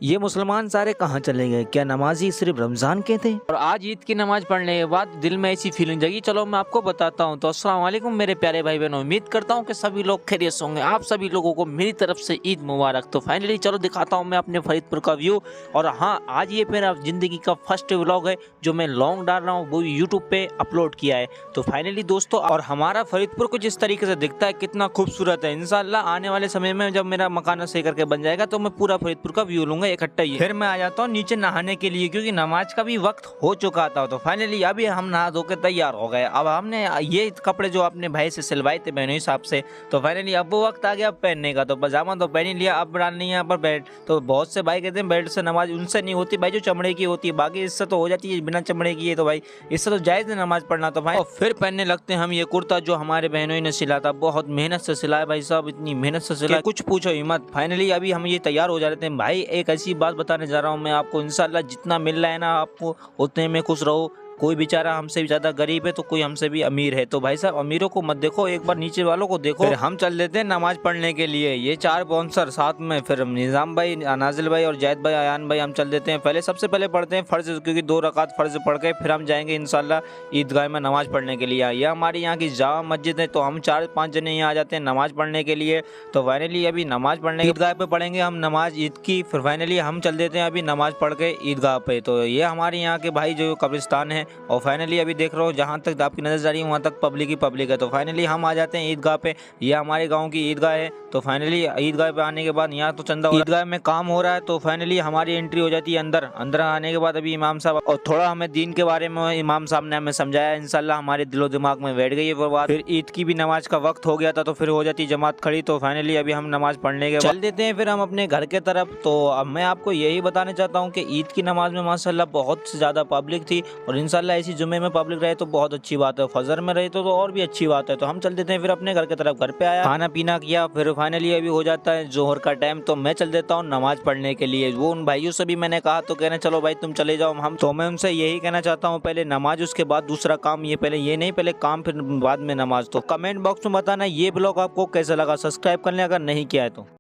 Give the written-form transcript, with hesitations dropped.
ये मुसलमान सारे कहाँ चले गए? क्या नमाजी सिर्फ रमज़ान के थे? और आज ईद की नमाज पढ़ने के बाद दिल में ऐसी फीलिंग जगी। चलो मैं आपको बताता हूँ। तो अस्सलाम वालेकुम मेरे प्यारे भाई बहनों, उम्मीद करता हूँ कि सभी लोग खैरियत से होंगे। आप सभी लोगों को मेरी तरफ से ईद मुबारक। तो फाइनली चलो दिखाता हूँ मैं अपने फरीदपुर का व्यू। और हाँ, आज ये मेरा ज़िंदगी का फर्स्ट व्लॉग है जो मैं लॉन्ग डाल रहा हूँ, वो यूट्यूब पे अपलोड किया है। तो फाइनली दोस्तों, और हमारा फरीदपुर कुछ इस तरीके से दिखता है, कितना खूबसूरत है। इंशाल्लाह आने वाले समय में जब मेरा मकान सही करके बन जाएगा तो मैं पूरा फरीदपुर का व्यू लूंगा इकट्ठा ही। फिर मैं आ जाता हूँ नीचे नहाने के लिए, क्योंकि नमाज का भी वक्त हो चुका था। तो फाइनली अभी हम नहा धो के तैयार हो गए। अब हमने ये कपड़े जो अपने भाई से सिलवाए थे बहनों हिसाब से, तो फाइनली अब वो वक्त आ गया पहनने का। तो पजामा तो पहन ही लिया, अब डालनी है पर बेल्ट। तो बहुत से भाई कहते हैं बेल्ट से नमाज उनसे नहीं होती भाई जो चमड़े की होती है, बाकी इससे तो हो जाती है, बिना चमड़े की है तो भाई इससे तो जायज़ है नमाज पढ़ना। तो भाई फिर पहनने लगते हैं हम ये कुर्ता जो हमारे बहनों ने सिला था, बहुत मेहनत से सिलाया भाई साहब, इतनी मेहनत से सिलाया कुछ पूछो ही मत। फाइनली अभी हम ये तैयार हो जा रहे थे। भाई एक ऐसी बात बताने जा रहा हूँ मैं आपको, इंशाल्लाह जितना मिल रहा है ना आपको उतने में खुश रहो। कोई बेचारा हमसे भी ज़्यादा गरीब है तो कोई हमसे भी अमीर है, तो भाई साहब अमीरों को मत देखो, एक बार नीचे वालों को देखो। फिर हम चल देते हैं नमाज पढ़ने के लिए, ये 4 बाउंसर साथ में, फिर निज़ाम भाई, नाजिल भाई और जैद भाई, अयान भाई, हम चल देते हैं। पहले सबसे पहले पढ़ते हैं फ़र्ज़, क्योंकि 2 रकात फ़र्ज़ पढ़ के फिर हम जाएंगे इंशाल्लाह ईदगाह में नमाज़ पढ़ने के लिए। यह हमारी यहाँ की जामा मस्जिद है, तो हम 4-5 जने यहाँ आ जाते हैं नमाज़ पढ़ने के लिए। तो फाइनली अभी नमाज़ पढ़ने ईदगाह पे पढ़ेंगे हम नमाज ईद की। फिर फाइनली हम चल देते हैं अभी नमाज़ पढ़ के ईदगाह पे। तो ये हमारे यहाँ के भाई जो कब्रिस्तान है, और फाइनली अभी देख रहे हो जहाँ तक आपकी नजर जा रही है वहाँ तक पब्लिक ही पब्लिक है। तो फाइनली हम आ जाते हैं ईदगाह पे, ये हमारे गांव की ईदगाह है। तो फाइनली ईदगाह पे आने के बाद यहाँ तो चंदा ईदगाह में काम हो रहा है, तो फाइनली हमारी एंट्री हो जाती है अंदर। अंदर आने के बाद अभी इमाम साहब और थोड़ा हमें दीन के बारे में इमाम साहब ने हमें समझाया, इंशाल्लाह हमारे दिलो दिमाग में बैठ गई है वो बात। फिर ईद की भी नमाज का वक्त हो गया था, तो फिर हो जाती जमात खड़ी। तो फाइनली अभी हम नमाज पढ़ने के चल देते हैं फिर हम अपने घर के तरफ। तो अब मैं आपको यही बताना चाहता हूँ कि ईद की नमाज में माशाल्लाह बहुत ज़्यादा पब्लिक थी, और इंशाल्लाह ऐसी जुम्मे में पब्लिक रहे तो बहुत अच्छी बात है, फजर में रहे तो और भी अच्छी बात है। तो हम चल देते हैं फिर अपने घर की तरफ। घर पे आया, खाना पीना किया, फिर फाइनली अभी हो जाता है जोहर का टाइम, तो मैं चल देता हूँ नमाज पढ़ने के लिए। वो उन भाइयों से भी मैंने कहा, तो कहना चलो भाई तुम चले जाओ। हम तो मैं उनसे यही कहना चाहता हूँ, पहले नमाज उसके बाद दूसरा काम, ये पहले ये नहीं, पहले काम फिर बाद में नमाज। तो कमेंट बॉक्स में बताना ये ब्लॉग आपको कैसा लगा, सब्सक्राइब कर लें अगर नहीं किया है तो।